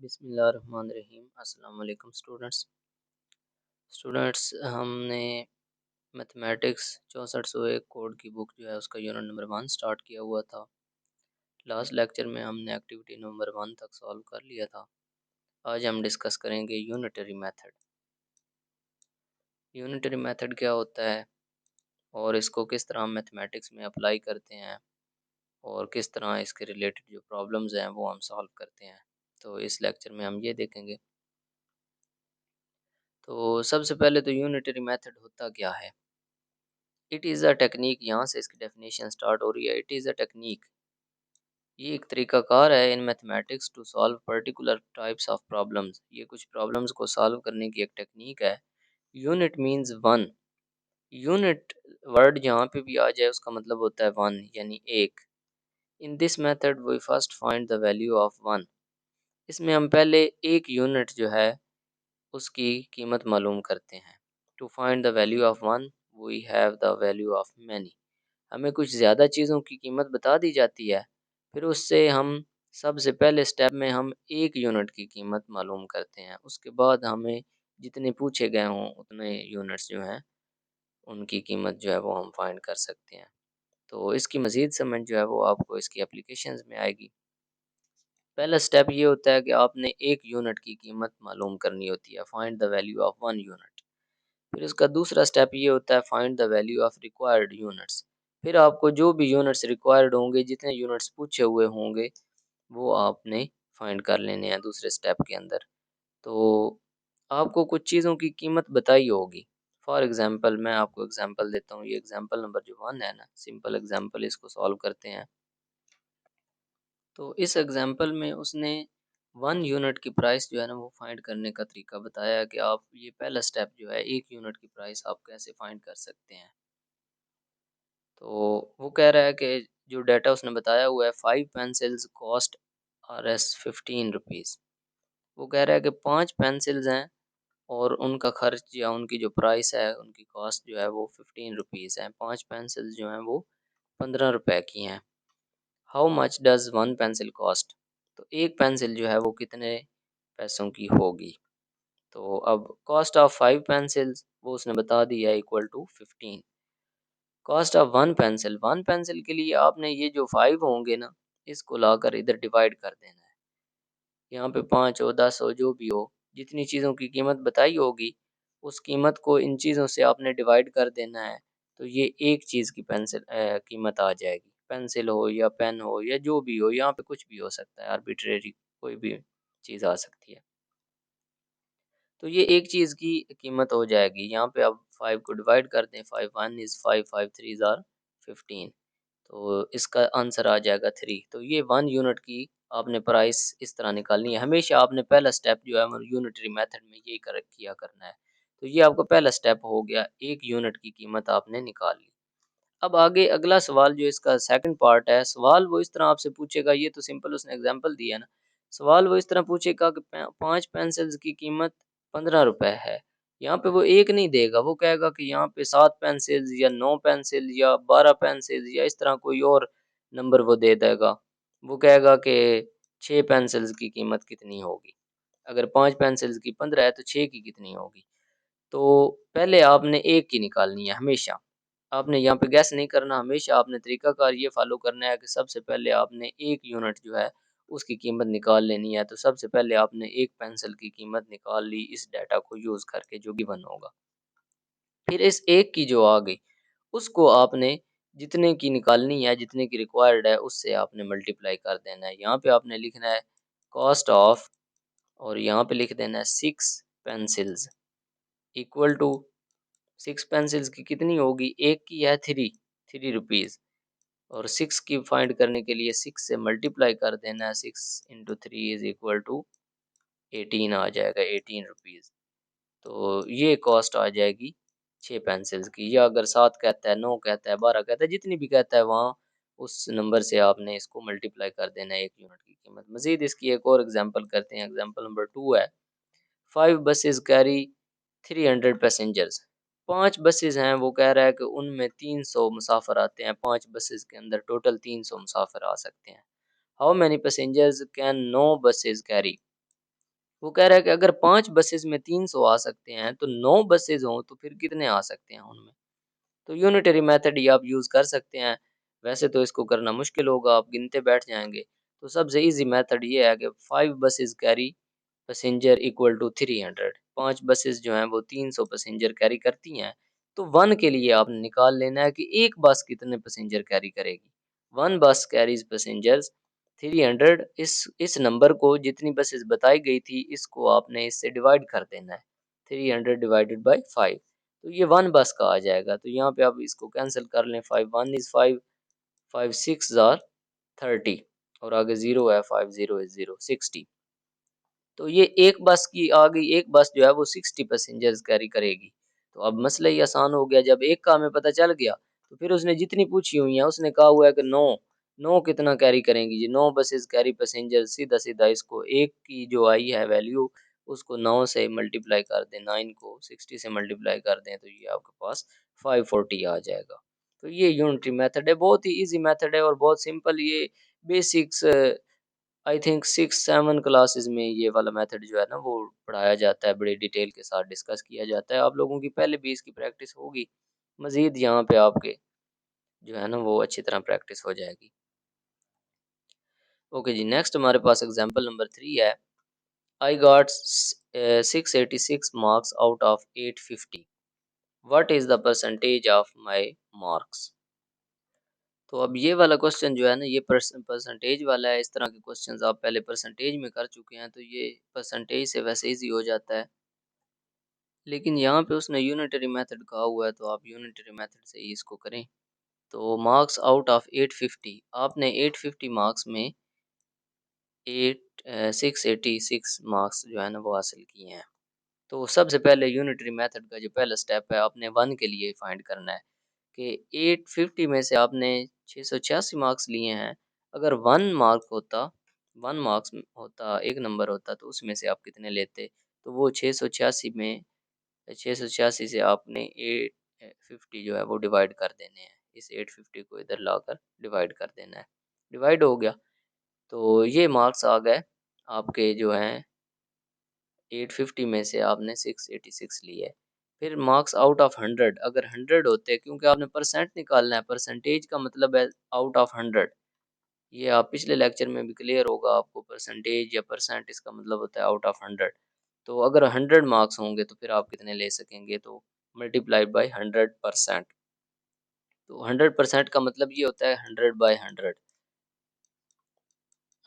बिस्मिल्लाहिर्रहमानिर्रहीम। अस्सलाम वालेकुम स्टूडेंट्स हमने मैथमेटिक्स 6401 कोड की बुक जो है उसका यूनिट नंबर 1 स्टार्ट किया हुआ था। लास्ट लेक्चर में हमने एक्टिविटी नंबर 1 तक सॉल्व कर लिया था। आज हम डिस्कस करेंगे यूनिटरी मेथड। यूनिटरी मेथड क्या होता है और इसको किस तरह हम मैथमेटिक्स में अप्लाई करते हैं और किस तरह इसके रिलेटेड जो प्रॉब्लम्स हैं वो हम सॉल्व करते हैं। तो इस लेक्चर में हम ये देखेंगे। तो सबसे पहले तो यूनिटरी मेथड होता क्या है। इट इज़ अ टेक्निक, यहाँ से इसकी डेफिनेशन स्टार्ट हो रही है। इट इज़ अ टेक्निक, ये एक तरीक़ाकार है in mathematics to solve particular types of problems. ये कुछ प्रॉब्लम्स को सॉल्व करने की एक टेक्निक है। Unit means one. Unit word जहाँ पे भी आ जाए उसका मतलब होता है वन, यानी एक। In this method we first find the value of one. इसमें हम पहले एक यूनिट जो है उसकी कीमत मालूम करते हैं। To find the value of one we have the value of many. हमें कुछ ज़्यादा चीज़ों की कीमत बता दी जाती है, फिर उससे हम सबसे पहले स्टेप में हम एक यूनिट की कीमत मालूम करते हैं। उसके बाद हमें जितने पूछे गए हों उतने यूनिट्स जो हैं उनकी कीमत जो है वो हम फाइंड कर सकते हैं। तो इसकी मज़ीद समझ जो है वो आपको इसकी एप्लीकेशंस में आएगी। पहला स्टेप ये होता है कि आपने एक यूनिट की कीमत मालूम करनी होती है, find the value of one unit. फिर उसका दूसरा स्टेप ये होता है find the value of required units. फिर आपको जो भी यूनिट्स रिक्वायर्ड होंगे, जितने यूनिट्स पूछे हुए होंगे, वो आपने फाइंड कर लेने हैं दूसरे स्टेप के अंदर। तो आपको कुछ चीज़ों की कीमत बताई होगी। फॉर एग्ज़ाम्पल मैं आपको एग्ज़ाम्पल देता हूँ। ये एग्ज़ाम्पल नंबर जो 1 है ना, सिंपल एग्ज़ाम्पल, इसको सॉल्व करते हैं। तो इस एग्ज़ाम्पल में उसने 1 यूनिट की प्राइस जो है ना वो फाइंड करने का तरीका बताया है कि आप ये पहला स्टेप जो है 1 यूनिट की प्राइस आप कैसे फाइंड कर सकते हैं। तो वो कह रहा है कि जो डाटा उसने बताया हुआ है 5 पेंसिल्स कॉस्ट RS 15 रुपीज़। वो कह रहा है कि 5 पेंसिल्स हैं और उनका खर्च या उनकी जो प्राइस है, उनकी कॉस्ट जो है वो 15 रुपीज़ है। 5 पेंसिल्स जो हैं वो 15 रुपए की हैं। How much does 1 pencil cost? तो एक पेंसिल जो है वो कितने पैसों की होगी। तो अब कॉस्ट ऑफ 5 पेंसिल्स वो उसने बता दिया equal to 15। Cost of 1 pencil के लिए आपने ये जो 5 होंगे ना, इसको लाकर इधर डिवाइड कर देना है। यहाँ पे 5 हो, 10 हो, जो भी हो, जितनी चीज़ों की कीमत बताई होगी, उस कीमत को इन चीज़ों से आपने डिवाइड कर देना है। तो ये एक चीज़ की कीमत आ जाएगी। पेंसिल हो या पेन हो या जो भी हो, यहाँ पे कुछ भी हो सकता है, आर्बिट्रेरी कोई भी चीज़ आ सकती है। तो ये एक चीज़ की कीमत हो जाएगी। यहाँ पे आप 5 को डिवाइड कर दें, 5 1 इज़ 5, 5 3 आर 15। तो इसका आंसर आ जाएगा 3। तो ये 1 यूनिट की आपने प्राइस इस तरह निकालनी है। हमेशा आपने पहला स्टेप जो है वो यूनिटरी मेथड में यही कर किया करना है। तो ये आपका पहला स्टेप हो गया, एक यूनिट की कीमत आपने निकाल ली। अब आगे अगला सवाल जो इसका सेकंड पार्ट है, सवाल वो इस तरह आपसे पूछेगा। ये तो सिंपल उसने एग्जांपल दिया ना। सवाल वो इस तरह पूछेगा कि 5 पेंसिल्स की कीमत 15 रुपए है। यहाँ पे वो एक नहीं देगा, वो कहेगा कि यहाँ पे 7 पेंसिल्स या 9 पेंसिल या 12 पेंसिल्स या इस तरह कोई और नंबर वो दे देगा। वो कहेगा कि 6 पेंसिल्स की कीमत कितनी होगी। अगर 5 पेंसिल्स की 15 है तो 6 की कितनी होगी। तो पहले आपने एक की निकालनी है हमेशा। आपने यहाँ पे गैस नहीं करना, हमेशा आपने तरीकाकार ये फॉलो करना है कि सबसे पहले आपने एक यूनिट जो है उसकी कीमत निकाल लेनी है। तो सबसे पहले आपने एक पेंसिल की कीमत निकाल ली इस डाटा को यूज़ करके जो गिवन होगा। फिर इस एक की जो आ गई उसको आपने जितने की निकालनी है, जितने की रिक्वायर्ड है, उससे आपने मल्टीप्लाई कर देना है। यहाँ पे आपने लिखना है कॉस्ट ऑफ और यहाँ पे लिख देना है 6 पेंसिल्स इक्वल टू 6 पेंसिल्स की कितनी होगी, एक की है 3 रुपीज़ और 6 की फाइंड करने के लिए 6 से मल्टीप्लाई कर देना है। 6 इंटू 3 इज इक्वल टू 18 आ जाएगा, 18 रुपीज़। तो ये कॉस्ट आ जाएगी 6 पेंसिल्स की। या अगर 7 कहता है, 9 कहता है, 12 कहता है, जितनी भी कहता है वहाँ उस नंबर से आपने इसको मल्टीप्लाई कर देना है एक यूनिट की कीमत। मज़ीद इसकी एक और एग्जांपल करते हैं। एग्जांपल नंबर 2 है 5 बसेस कैरी 300 पैसेंजर्स। 5 बसेस हैं, वो कह रहा है कि उनमें 300 मुसाफिर आते हैं। 5 बसेस के अंदर टोटल 300 मुसाफिर आ सकते हैं। How many passengers can no buses carry? वो कह रहा है कि अगर 5 बसेस में 300 आ सकते हैं तो 9 बसेस हों तो फिर कितने आ सकते हैं उनमें? तो यूनिटरी मेथड ही आप यूज़ कर सकते हैं। वैसे तो इसको करना मुश्किल होगा, आप गिनते बैठ जाएँगे। तो सबसे ईज़ी मेथड ये है कि 5 buses carry passenger equal to 300। 5 buses जो हैं वो 300 पैसेंजर कैरी करती हैं। तो 1 के लिए आपने निकाल लेना है कि एक बस कितने पैसेंजर कैरी करेगी। 1 बस कैरीज़ पैसेंजर्स 300। इस नंबर को जितनी बसेस बताई गई थी इसको आपने इससे डिवाइड कर देना है। 300 डिवाइडेड बाय 5, तो ये 1 बस का आ जाएगा। तो यहाँ पे आप इसको कैंसिल कर लें। 5 1 इज़ 5, 5 6 आर 30 और आगे 0 है, 5 0 इज़ 0, 60। तो ये एक बस की आ गई, एक बस जो है वो 60 पैसेंजर्स कैरी करेगी। तो अब मसला ही आसान हो गया, जब एक का हमें पता चल गया तो फिर उसने जितनी पूछी हुई हैं उसने कहा हुआ है कि 9, 9 कितना कैरी करेंगी जी, 9 बसेस कैरी पैसेंजर। सीधा-सीधा इसको एक की जो आई है वैल्यू उसको 9 से मल्टीप्लाई कर दें, 9 को 60 से मल्टीप्लाई कर दें तो ये आपके पास 540 आ जाएगा। तो ये यूनिटरी मेथड है, बहुत ही ईज़ी मेथड है और बहुत सिंपल। ये बेसिक्स आई थिंक 6-7 क्लासेस में ये वाला मेथड जो है ना वो पढ़ाया जाता है, बड़ी डिटेल के साथ डिस्कस किया जाता है। आप लोगों की पहले भी इसकी प्रैक्टिस होगी, मज़ीद यहाँ पे आपके जो है ना वो अच्छी तरह प्रैक्टिस हो जाएगी। ओके जी, नेक्स्ट हमारे पास एग्जांपल नंबर 3 है। I got 686 marks out of 850। What is the percentage of my marks? तो अब ये वाला क्वेश्चन जो है ना ये परसेंटेज वाला है। इस तरह के क्वेश्चंस आप पहले परसेंटेज में कर चुके हैं तो ये परसेंटेज से वैसे इजी हो जाता है। लेकिन यहाँ पे उसने यूनिटरी मेथड कहा हुआ है तो आप यूनिटरी मेथड से ही इसको करें। तो मार्क्स आउट ऑफ 850, आपने 850 मार्क्स में 686 मार्क्स जो है ना वो हासिल किए हैं। तो सबसे पहले यूनिटरी मेथड का जो पहला स्टेप है आपने 1 के लिए फाइंड करना है कि 850 में से आपने 686 मार्क्स लिए हैं। अगर 1 मार्क होता, 1 मार्क्स होता, एक नंबर होता तो उसमें से आप कितने लेते? तो वो 686 में 686 से आपने 850 जो है वो डिवाइड कर देने हैं। इस 850 को इधर लाकर डिवाइड कर देना है। डिवाइड हो गया तो ये मार्क्स आ गए आपके जो हैं 850 में से आपने 686 लिए। फिर मार्क्स आउट ऑफ 100, अगर 100 होते, क्योंकि आपने परसेंट निकालना है, परसेंटेज का मतलब है आउट ऑफ 100। ये आप पिछले लेक्चर में भी क्लियर होगा आपको, परसेंटेज या परसेंट इसका मतलब होता है आउट ऑफ 100। तो अगर 100 मार्क्स होंगे तो फिर आप कितने ले सकेंगे? तो मल्टीप्लाइड बाय 100%। तो 100% का मतलब ये होता है 100 बाय 100,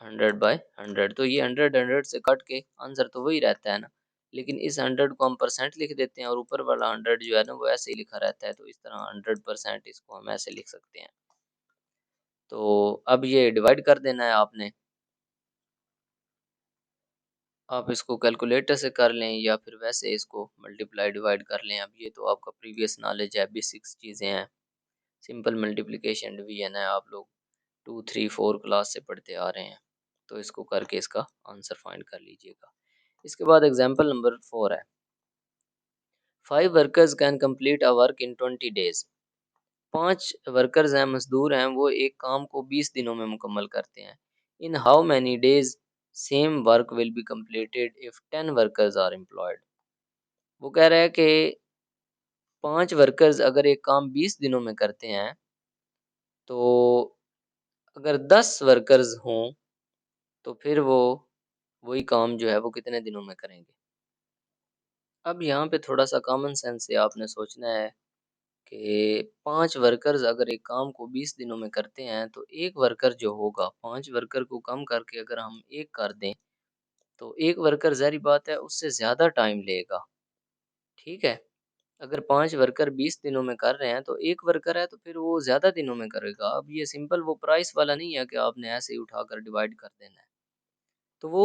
100 बाय 100। तो ये 100 100 से कट के आंसर तो वही रहता है ना, लेकिन इस 100 को हम परसेंट लिख देते हैं और ऊपर वाला 100 जो है ना वो ऐसे ही लिखा रहता है। तो इस तरह 100% इसको हम ऐसे लिख सकते हैं। तो अब ये डिवाइड कर देना है आपने। आप इसको कैलकुलेटर से कर लें या फिर वैसे इसको मल्टीप्लाई डिवाइड कर लें। अब ये तो आपका प्रीवियस नॉलेज है, बेसिक्स चीज़ें हैं। सिंपल मल्टीप्लिकेशन डिवीजन है, आप लोग 2 3 4 क्लास से पढ़ते आ रहे हैं। तो इसको करके इसका आंसर फाइंड कर लीजिएगा। इसके बाद एग्जांपल नंबर 4 है। 5 workers can complete a work in 20 days. 5 workers हैं, मजदूर हैं, वो एक काम को 20 दिनों में मुकम्मल करते हैं। In how many days same work will be completed if 10 workers are employed. वो कह रहा है कि 5 वर्कर्स अगर एक काम 20 दिनों में करते हैं तो अगर 10 वर्कर्स हों तो फिर वो वही काम जो है वो कितने दिनों में करेंगे? अब यहाँ पे थोड़ा-सा कॉमन सेंस से आपने सोचना है कि 5 वर्कर्स अगर एक काम को 20 दिनों में करते हैं, तो एक वर्कर जो होगा, 5 वर्कर को कम करके अगर हम 1 कर दें, तो एक वर्कर ज़ाहिर बात है उससे ज़्यादा टाइम लेगा, ठीक है? अगर 5 वर्कर 20 दिनों में कर रहे हैं, तो 1 वर्कर है तो फिर वो ज़्यादा दिनों में करेगा। अब ये सिंपल वो प्राइस वाला नहीं है कि आपने ऐसे ही उठाकर डिवाइड कर देना है। तो वो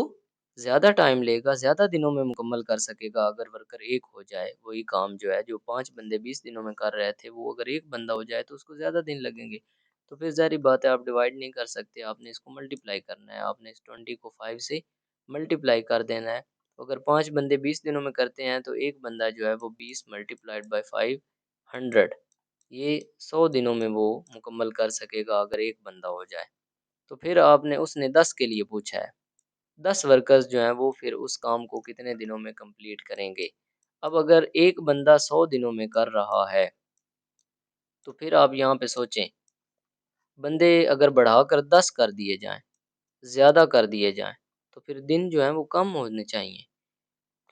ज़्यादा टाइम लेगा, ज़्यादा दिनों में मुकम्मल कर सकेगा अगर वर्कर 1 हो जाए। वही काम जो है, जो 5 बंदे 20 दिनों में कर रहे थे, वो अगर 1 बंदा हो जाए तो उसको ज़्यादा दिन लगेंगे। तो फिर ज़ाहिर-सी बात है आप डिवाइड नहीं कर सकते, आपने इसको मल्टीप्लाई करना है। आपने इस 20 को 5 से मल्टीप्लाई कर देना है। तो अगर 5 बंदे 20 दिनों में करते हैं तो 1 बंदा जो है वो 20 मल्टीप्लाइड बाय 5 100, ये 100 दिनों में वो मुकम्मल कर सकेगा अगर 1 बंदा हो जाए। तो फिर आपने उसने 10 के लिए पूछा है। 10 वर्कर्स जो हैं वो फिर उस काम को कितने दिनों में कंप्लीट करेंगे। अब अगर एक बंदा 100 दिनों में कर रहा है, तो फिर आप यहाँ पे सोचें, बंदे अगर बढ़ाकर 10 कर दिए जाएँ, ज़्यादा कर दिए जाएँ, तो फिर दिन जो हैं वो कम होने चाहिए।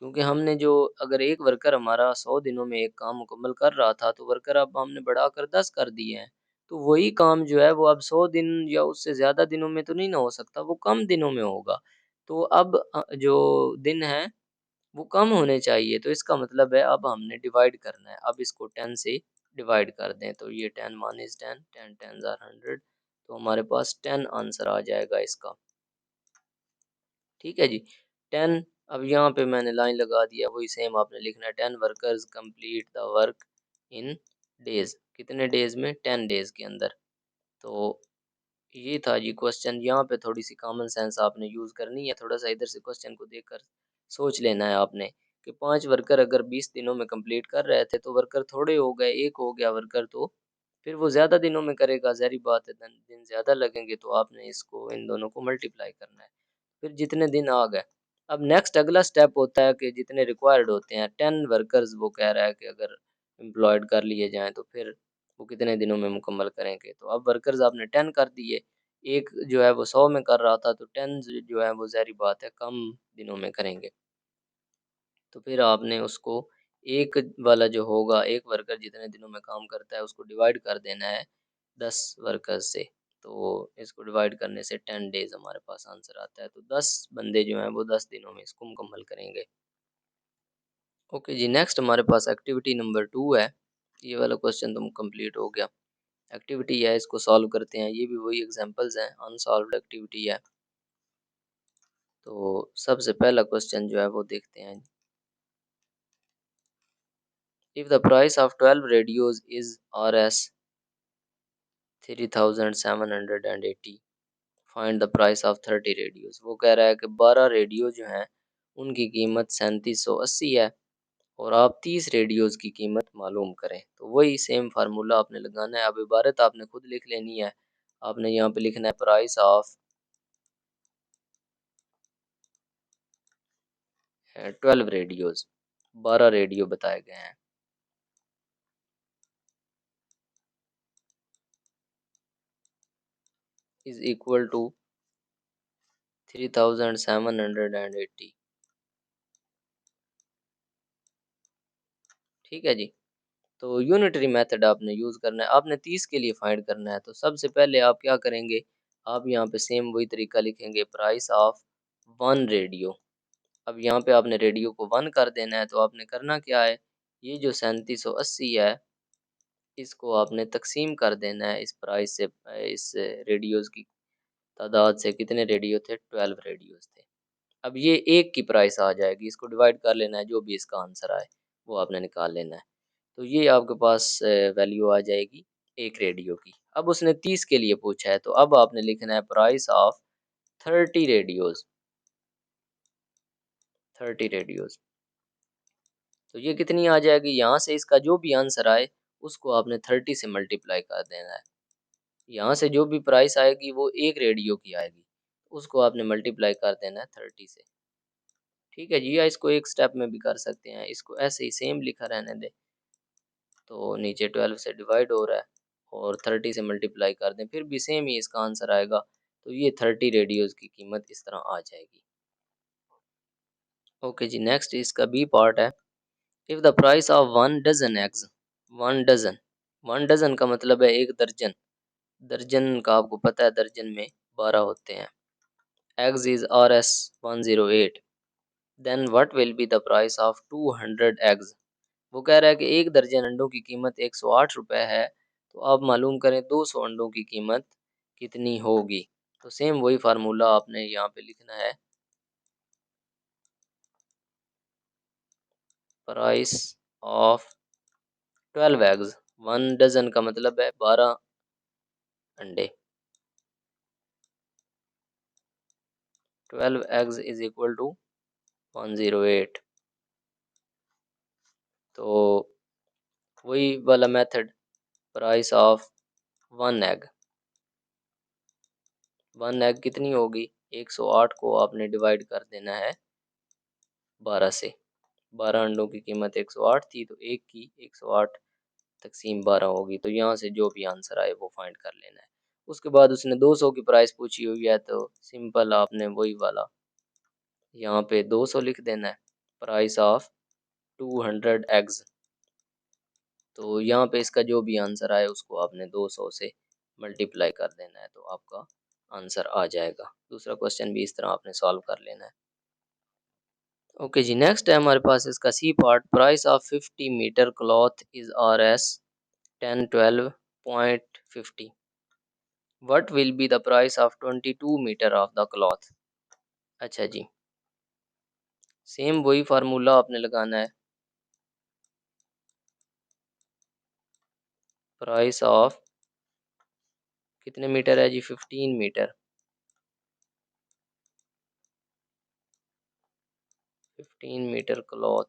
क्योंकि हमने जो अगर एक वर्कर हमारा 100 दिनों में एक काम मुकम्मल कर रहा था, तो वर्कर अब हमने बढ़ाकर 10 कर दिए हैं। तो वही काम जो है वो अब 100 दिन या उससे ज़्यादा दिनों में तो नहीं ना हो सकता, वो कम दिनों में होगा। तो अब जो दिन हैं वो कम होने चाहिए, तो इसका मतलब है अब हमने डिवाइड करना है। अब इसको 10 से डिवाइड कर दें, तो ये 10 1 इज़ 10, 10 10s आर 100, तो हमारे पास 10 आंसर आ जाएगा इसका। ठीक है जी। 10, अब यहाँ पे मैंने लाइन लगा दिया, वही सेम आपने लिखना है, 10 workers complete the work in days, कितने डेज में, 10 डेज के अंदर। तो ये था जी क्वेश्चन। यहाँ पे थोड़ी सी कॉमन सेंस आपने यूज़ करनी है, थोड़ा सा इधर से क्वेश्चन को देखकर सोच लेना है आपने कि 5 वर्कर अगर 20 दिनों में कंप्लीट कर रहे थे, तो वर्कर थोड़े हो गए, एक हो गया वर्कर, तो फिर वो ज़्यादा दिनों में करेगा, ज़ाहिर बात है, दिन ज़्यादा लगेंगे, तो आपने इसको इन दोनों को मल्टीप्लाई करना है। फिर जितने दिन आ गए, अब नेक्स्ट अगला स्टेप होता है कि जितने रिक्वायर्ड होते हैं, 10 वर्कर्स वो कह रहा है कि अगर एम्प्लॉयड कर लिए जाएँ तो फिर वो कितने दिनों में मुकम्मल करेंगे। तो अब वर्कर्स आपने 10 कर दिए, एक जो है वो 100 में कर रहा था, तो 10 जो है वो ज़ाहिर बात है कम दिनों में करेंगे। तो फिर आपने उसको एक वाला जो होगा, एक वर्कर जितने दिनों में काम करता है उसको डिवाइड कर देना है 10 वर्कर्स से। तो इसको डिवाइड करने से 10 डेज़ हमारे पास आंसर आता है। तो 10 बंदे जो हैं वो 10 दिनों में इसको मुकम्मल करेंगे। ओके जी, नेक्स्ट हमारे पास एक्टिविटी नंबर 2 है। ये वाला क्वेश्चन तो कंप्लीट हो गया। एक्टिविटी है, इसको सॉल्व करते हैं। ये भी वही एग्जांपल्स हैं, अनसॉल्व्ड एक्टिविटी है। तो सबसे पहला क्वेश्चन जो है वो देखते हैं। If the price of 12 radios is Rs 3780, find the price of 30 radios. वो कह रहा है कि 12 रेडियो जो हैं उनकी कीमत 3780 है, और आप 30 रेडियोज की कीमत मालूम करें। तो वही सेम फार्मूला आपने लगाना है। अब इबारत आपने खुद लिख लेनी है। आपने यहाँ पे लिखना है प्राइस ऑफ 12 रेडियोज, 12 रेडियो बताए गए हैं, इज इक्वल टू 3780। ठीक है जी। तो यूनिटरी मेथड आपने यूज़ करना है। आपने 30 के लिए फाइंड करना है, तो सबसे पहले आप क्या करेंगे, आप यहाँ पे सेम वही तरीका लिखेंगे, प्राइस ऑफ 1 रेडियो। अब यहाँ पे आपने रेडियो को 1 कर देना है, तो आपने करना क्या है, ये जो 3780 है इसको आपने तकसीम कर देना है इस प्राइस से, इस रेडियोज़ की तादाद से। कितने रेडियो थे, 12 रेडियोज़ थे। अब ये एक की प्राइस आ जाएगी, इसको डिवाइड कर लेना है, जो भी इसका आंसर आए वो आपने निकाल लेना है। तो ये आपके पास वैल्यू आ जाएगी एक रेडियो की। अब उसने 30 के लिए पूछा है, तो अब आपने लिखना है प्राइस ऑफ 30 रेडियोज़, 30 रेडियोज़। तो ये कितनी आ जाएगी, यहाँ से इसका जो भी आंसर आए उसको आपने 30 से मल्टीप्लाई कर देना है। यहाँ से जो भी प्राइस आएगी वो एक रेडियो की आएगी, उसको आपने मल्टीप्लाई कर देना है 30 से। ठीक है जी, या इसको एक स्टेप में भी कर सकते हैं, इसको ऐसे ही सेम लिखा रहने दें। तो नीचे 12 से डिवाइड हो रहा है और 30 से मल्टीप्लाई कर दें, फिर भी सेम ही इसका आंसर आएगा। तो ये 30 रेडियोज़ की कीमत इस तरह आ जाएगी। ओके जी, नेक्स्ट इसका बी पार्ट है। If the price of 1 dozen eggs, 1 dozen, 1 dozen का मतलब है एक दर्जन। दर्जन का आपको पता है, दर्जन में 12 होते हैं। Eggs is Rs 108, then what will be the price of 200 eggs. वो कह रहा है कि एक दर्जन अंडों की कीमत 108 रुपये है, तो आप मालूम करें 200 अंडों की कीमत कितनी होगी। तो सेम वही फार्मूला आपने यहाँ पे लिखना है, प्राइस ऑफ 12 एग्स, 1 डजन का मतलब है 12 अंडे, 12 एग्स इज इक्वल टू 108। तो वही वाला method, price of 1 egg, 1 egg कितनी होगी, 108 को आपने डिवाइड कर देना है 12 से। 12 अंडों की कीमत 108 थी, तो एक की 108 तकसीम 12 होगी। तो यहाँ से जो भी आंसर आए वो फाइंड कर लेना है। उसके बाद उसने 200 की प्राइस पूछी हुई है, तो सिंपल आपने वही वाला यहाँ पे 200 लिख देना है, प्राइस ऑफ 200 एग्स। तो यहाँ पे इसका जो भी आंसर आए उसको आपने 200 से मल्टीप्लाई कर देना है, तो आपका आंसर आ जाएगा। दूसरा क्वेश्चन भी इस तरह आपने सॉल्व कर लेना है। ओके जी, नेक्स्ट है हमारे पास इसका C part. Price of 50 metre cloth is R S 1012.50। What will be the price of 22 metre of the cloth. अच्छा जी, सेम वही फार्मूला आपने लगाना है। प्राइस ऑफ कितने मीटर है जी, 15 metre. 15 metre cloth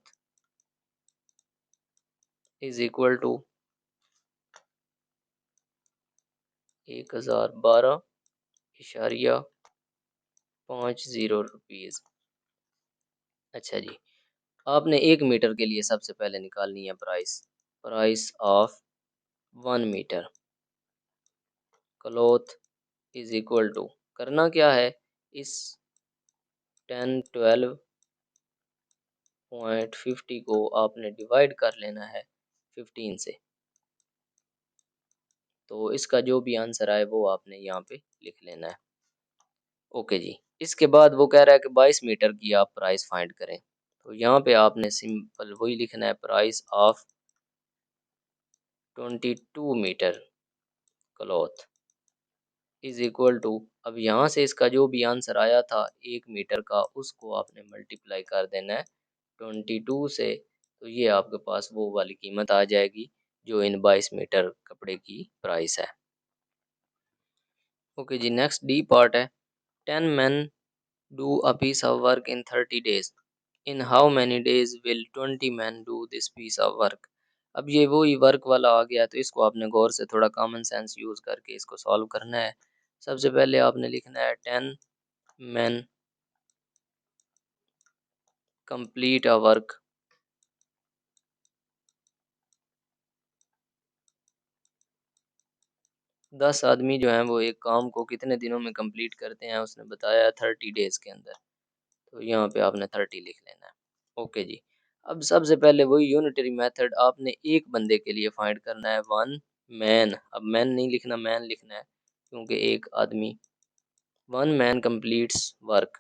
is equal to 1012.50 rupees. अच्छा जी, आपने 1 मीटर के लिए सबसे पहले निकालनी है price. Price of 1 metre cloth is equal to, करना क्या है, इस 1012.50 को आपने डिवाइड कर लेना है 15 से। तो इसका जो भी आंसर आए वो आपने यहाँ पे लिख लेना है। ओके जी, इसके बाद वो कह रहा है कि 22 मीटर की आप प्राइस फाइंड करें। तो यहाँ पे आपने सिंपल वही लिखना है, price of 22 metre cloth is equal to, अब यहाँ से इसका जो भी आंसर आया था 1 मीटर का, उसको आपने मल्टीप्लाई कर देना है 22 से। तो ये आपके पास वो वाली कीमत आ जाएगी जो इन 22 मीटर कपड़े की प्राइस है। ओके जी, नेक्स्ट डी पार्ट है। 10 men do a piece of work in 30 days. In how many days will 20 men do this piece of work? अब ये वही वर्क वाला आ गया, तो इसको आपने गौर से थोड़ा कॉमन सेंस यूज़ करके इसको सॉल्व करना है। सबसे पहले आपने लिखना है 10 men complete a work। 10 आदमी जो हैं वो एक काम को कितने दिनों में कंप्लीट करते हैं, उसने बताया 30 डेज़ के अंदर। तो यहाँ पे आपने 30 लिख लेना है। ओके जी, अब सबसे पहले वही यूनिटरी मेथड, आपने एक बंदे के लिए फाइंड करना है, वन मैन। अब मैन नहीं लिखना, मैन लिखना है, क्योंकि एक आदमी। वन मैन कंप्लीट्स वर्क,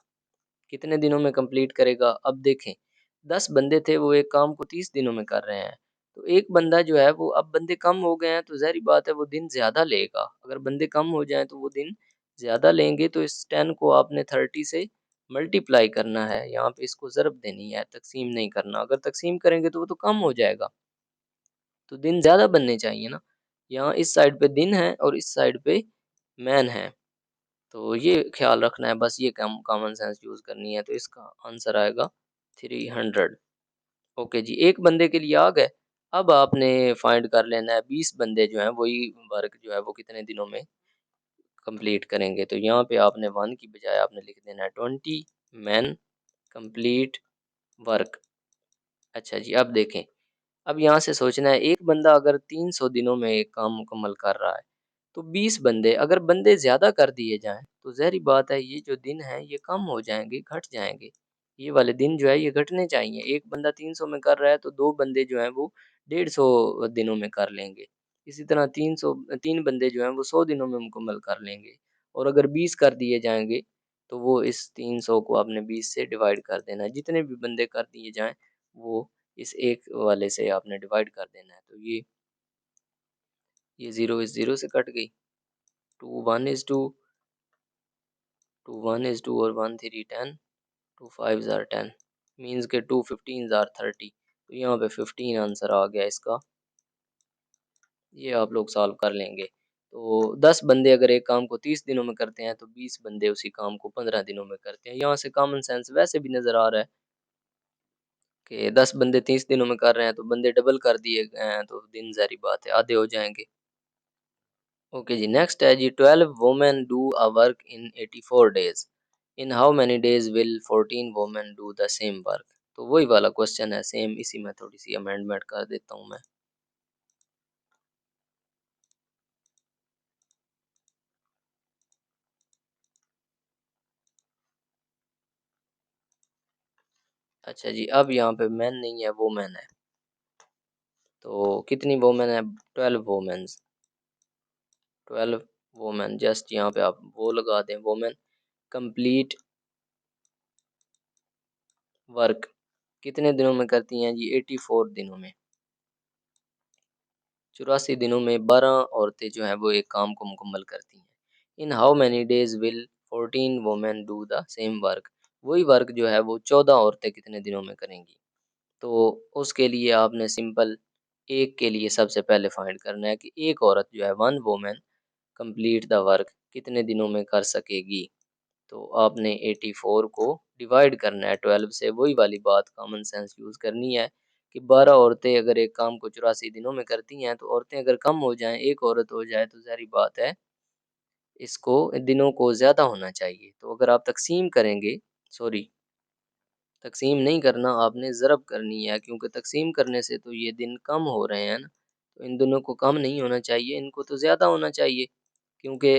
कितने दिनों में कंप्लीट करेगा। अब देखें, 10 बंदे थे, वो एक काम को 30 दिनों में कर रहे हैं। तो एक बंदा जो है वो, अब बंदे कम हो गए हैं तो ज़ाहिर बात है वो दिन ज़्यादा लेगा। अगर बंदे कम हो जाएं तो वो दिन ज़्यादा लेंगे। तो इस 10 को आपने 30 से मल्टीप्लाई करना है, यहाँ पे इसको ज़रब देनी है, तकसीम नहीं करना। अगर तकसीम करेंगे तो वो तो कम हो जाएगा, तो दिन ज़्यादा बनने चाहिए ना। यहाँ इस साइड पे दिन है और इस साइड पे मैन है, तो ये ख्याल रखना है, बस ये कॉमन सेंस यूज़ करनी है। तो इसका आंसर आएगा 300। ओके जी, एक बंदे के लिए आ गए। अब आपने फाइंड कर लेना है 20 बंदे जो हैं वही वर्क जो है वो कितने दिनों में कंप्लीट करेंगे। तो यहाँ पे आपने 1 की बजाय आपने लिख देना है 20 मैन कंप्लीट वर्क। अच्छा जी, अब देखें, अब यहाँ से सोचना है, एक बंदा अगर 300 दिनों में एक काम मुकम्मल कर रहा है, तो 20 बंदे, अगर बंदे ज़्यादा कर दिए जाएँ तो ज़ाहिर बात है ये जो दिन हैं ये कम हो जाएँगे, घट जाएँगे। ये वाले दिन जो है ये घटने चाहिए। एक बंदा 300 में कर रहा है तो 2 बंदे जो हैं वो 150 दिनों में कर लेंगे। इसी तरह 3 बंदे जो हैं वो 100 दिनों में मुकम्मल कर लेंगे। और अगर 20 कर दिए जाएँगे तो वो इस 300 को आपने 20 से डिवाइड कर देना है। जितने भी बंदे कर दिए जाएँ वो इस एक वाले से आपने डिवाइड कर देना है। तो ये 0 इस 0 से कट गई। 2 1 इज़ 2, 2 1 इज़ 2 और 1 3 10, 2 5 आर 10, मीन्स के 2 15 आर 30। तो यहाँ पे 15 आंसर आ गया इसका। ये आप लोग सॉल्व कर लेंगे। तो 10 बंदे अगर एक काम को 30 दिनों में करते हैं तो 20 बंदे उसी काम को 15 दिनों में करते हैं। यहाँ से कॉमन सेंस वैसे भी नज़र आ रहा है कि 10 बंदे 30 दिनों में कर रहे हैं तो बंदे डबल कर दिए गए हैं, तो दिन ज़ाहिर बात है आधे हो जाएंगे। ओके जी, नेक्स्ट है जी, 12 women do a work in 84 days. In how many days will 14 women do the same work. तो वही वाला क्वेश्चन है सेम, इसी में थोड़ी सी अमेंडमेंट कर देता हूँ मैं। अच्छा जी, अब यहाँ पे मैन नहीं है, वोमेन है। तो कितनी वोमेन है? 12 वोमेन्स। 12 वोमेन, जस्ट यहाँ पे आप वो लगा दें, वोमेन कंप्लीट वर्क कितने दिनों में करती हैं जी? 84 दिनों में। 84 दिनों में 12 औरतें जो हैं वो एक काम को मुकम्मल करती हैं। In how many days will 14 women do the same work. वही वर्क जो है वो 14 औरतें कितने दिनों में करेंगी? तो उसके लिए आपने सिंपल एक के लिए सबसे पहले फाइंड करना है कि एक औरत जो है, one women complete the work कितने दिनों में कर सकेगी। तो आपने 84 को डिवाइड करना है 12 से, वही वाली बात कॉमन सेंस यूज़ करनी है कि 12 औरतें अगर एक काम को 84 दिनों में करती हैं, तो औरतें अगर कम हो जाएं, एक औरत हो जाए, तो ज़ाहिर बात है इसको दिनों को ज़्यादा होना चाहिए। तो अगर आप तकसीम करेंगे, सॉरी तकसीम नहीं करना, आपने ज़रब करनी है, क्योंकि तकसीम करने से तो ये दिन कम हो रहे हैं ना, तो इन दोनों को कम नहीं होना चाहिए, इनको तो ज़्यादा होना चाहिए। क्योंकि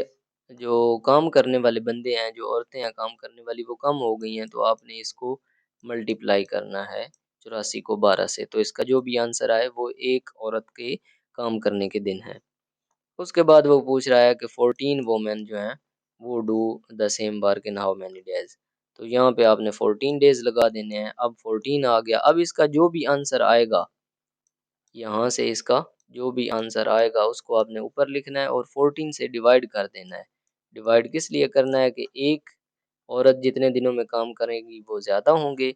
जो काम करने वाले बंदे हैं, जो औरतें हैं काम करने वाली, वो कम हो गई हैं, तो आपने इसको मल्टीप्लाई करना है 84 को 12 से। तो इसका जो भी आंसर आए वो एक औरत के काम करने के दिन है। उसके बाद वो पूछ रहा है कि 14 वोमेन जो हैं वो do the same work in how many days. तो यहाँ पे आपने 14 डेज लगा देने हैं। अब 14 आ गया, अब इसका जो भी आंसर आएगा, यहाँ से इसका जो भी आंसर आएगा उसको आपने ऊपर लिखना है और 14 से डिवाइड कर देना है। डिवाइड किस लिए करना है कि एक औरत जितने दिनों में काम करेंगी वो ज़्यादा होंगे,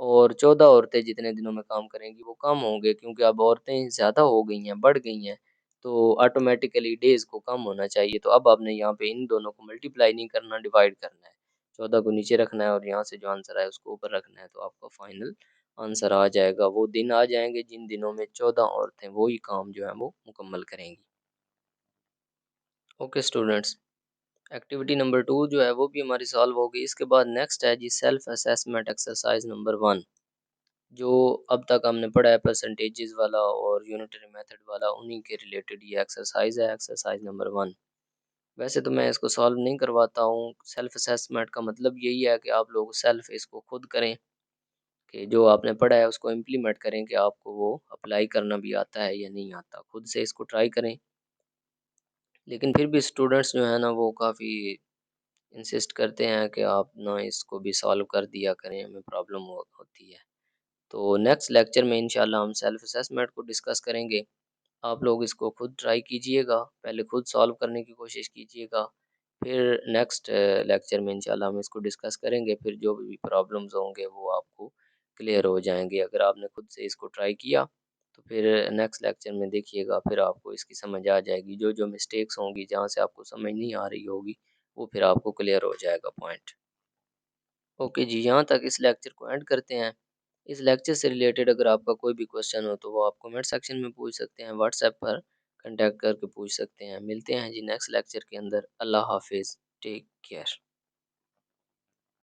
और 14 औरतें जितने दिनों में काम करेंगी वो कम होंगे, क्योंकि अब औरतें ज़्यादा हो गई हैं, बढ़ गई हैं, तो ऑटोमेटिकली डेज़ को कम होना चाहिए। तो अब आपने यहाँ पे इन दोनों को मल्टीप्लाई नहीं करना, डिवाइड करना है। 14 को नीचे रखना है और यहाँ से जो आंसर आए उसको ऊपर रखना है, तो आपका फाइनल आंसर आ जाएगा। वो दिन आ जाएंगे जिन दिनों में 14 औरतें वही काम जो है वो मुकम्मल करेंगी। ओके स्टूडेंट्स, एक्टिविटी नंबर 2 जो है वो भी हमारी सॉल्व हो गई। इसके बाद नेक्स्ट है जी सेल्फ असेसमेंट एक्सरसाइज नंबर 1। जो अब तक हमने पढ़ा है परसेंटेजेस वाला और यूनिटरी मेथड वाला, उन्हीं के रिलेटेड ये एक्सरसाइज है, एक्सरसाइज नंबर 1। वैसे तो मैं इसको सॉल्व नहीं करवाता हूँ। सेल्फ असेसमेंट का मतलब यही है कि आप लोग सेल्फ इसको खुद करें, कि जो आपने पढ़ा है उसको इम्प्लीमेंट करें, कि आपको वो अप्लाई करना भी आता है या नहीं आता, खुद से इसको ट्राई करें। लेकिन फिर भी स्टूडेंट्स जो है ना वो काफ़ी इंसिस्ट करते हैं कि आप ना इसको भी सॉल्व कर दिया करें, हमें प्रॉब्लम होती है। तो नेक्स्ट लेक्चर में इंशाल्लाह हम सेल्फ असेसमेंट को डिस्कस करेंगे। आप लोग इसको खुद ट्राई कीजिएगा, पहले खुद सॉल्व करने की कोशिश कीजिएगा, फिर नेक्स्ट लेक्चर में इंशाल्लाह हम इसको डिस्कस करेंगे, फिर जो भी प्रॉब्लम्स होंगे वो आपको क्लियर हो जाएंगे। अगर आपने खुद से इसको ट्राई किया तो फिर नेक्स्ट लेक्चर में देखिएगा, फिर आपको इसकी समझ आ जाएगी। जो जो मिस्टेक्स होंगी, जहाँ से आपको समझ नहीं आ रही होगी, वो फिर आपको क्लियर हो जाएगा पॉइंट। ओके जी, यहाँ तक इस लेक्चर को एंड करते हैं। इस लेक्चर से रिलेटेड अगर आपका कोई भी क्वेश्चन हो तो वो आप कमेंट सेक्शन में पूछ सकते हैं, व्हाट्सएप पर कांटेक्ट करके पूछ सकते हैं। मिलते हैं जी नेक्स्ट लेक्चर के अंदर। अल्लाह हाफिज़, टेक केयर।